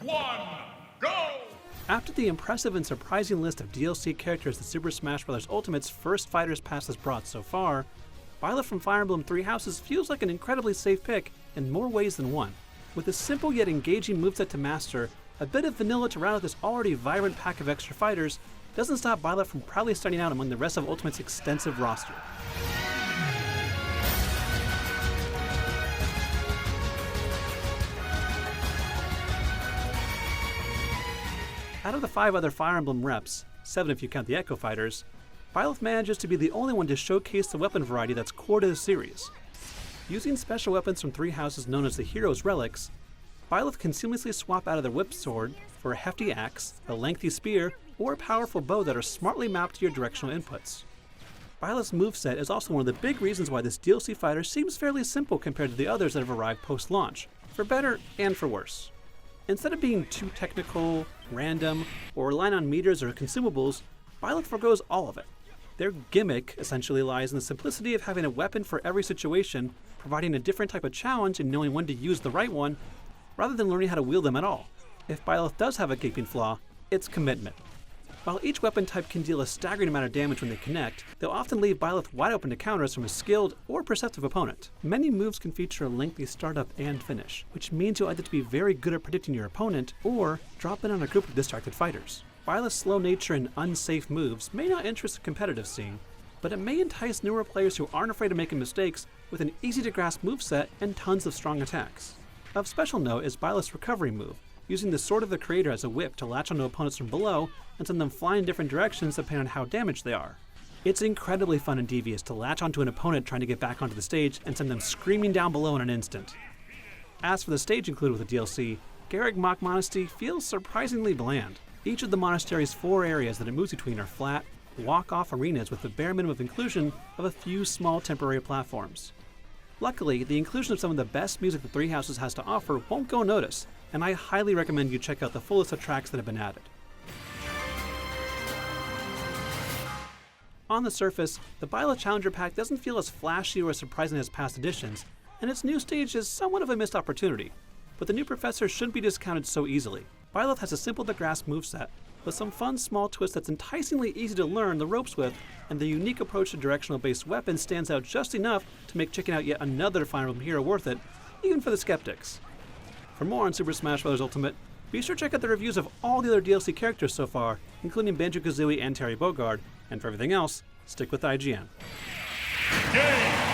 1, go! After the impressive and surprising list of DLC characters that Super Smash Bros. Ultimate's first Fighters Pass has brought so far, Byleth from Fire Emblem Three Houses feels like an incredibly safe pick in more ways than one. With a simple yet engaging moveset to master, a bit of vanilla to round out this already vibrant pack of extra fighters doesn't stop Byleth from proudly starting out among the rest of Ultimate's extensive roster. Out of the 5 other Fire Emblem reps, 7 if you count the Echo Fighters, Byleth manages to be the only one to showcase the weapon variety that's core to the series. Using special weapons from Three Houses known as the Hero's Relics, Byleth can seamlessly swap out of the whip sword for a hefty axe, a lengthy spear, or a powerful bow that are smartly mapped to your directional inputs. Byleth's moveset is also one of the big reasons why this DLC fighter seems fairly simple compared to the others that have arrived post-launch, for better and for worse. Instead of being too technical, random, or relying on meters or consumables, Byleth forgoes all of it. Their gimmick essentially lies in the simplicity of having a weapon for every situation, providing a different type of challenge and knowing when to use the right one, rather than learning how to wield them at all. If Byleth does have a gaping flaw, it's commitment. While each weapon type can deal a staggering amount of damage when they connect, they'll often leave Byleth wide open to counters from a skilled or perceptive opponent. Many moves can feature a lengthy startup and finish, which means you'll either be very good at predicting your opponent or drop in on a group of distracted fighters. Byleth's slow nature and unsafe moves may not interest the competitive scene, but it may entice newer players who aren't afraid of making mistakes with an easy-to-grasp moveset and tons of strong attacks. Of special note is Byleth's recovery move, using the Sword of the Creator as a whip to latch onto opponents from below and send them flying in different directions depending on how damaged they are. It's incredibly fun and devious to latch onto an opponent trying to get back onto the stage and send them screaming down below in an instant. As for the stage included with the DLC, Garreg Mach Monastery feels surprisingly bland. Each of the monastery's 4 areas that it moves between are flat, walk-off arenas with the bare minimum of inclusion of a few small temporary platforms. Luckily, the inclusion of some of the best music the Three Houses has to offer won't go unnoticed, and I highly recommend you check out the full list of tracks that have been added. On the surface, the Byleth Challenger Pack doesn't feel as flashy or as surprising as past editions, and its new stage is somewhat of a missed opportunity, but the new Professor shouldn't be discounted so easily. Byleth has a simple-to-grasp moveset, with some fun small twists that's enticingly easy to learn the ropes with, and the unique approach to directional-based weapons stands out just enough to make checking out yet another Fire Emblem hero worth it, even for the skeptics. For more on Super Smash Bros. Ultimate, be sure to check out the reviews of all the other DLC characters so far, including Banjo-Kazooie and Terry Bogard, and for everything else, stick with IGN. Game!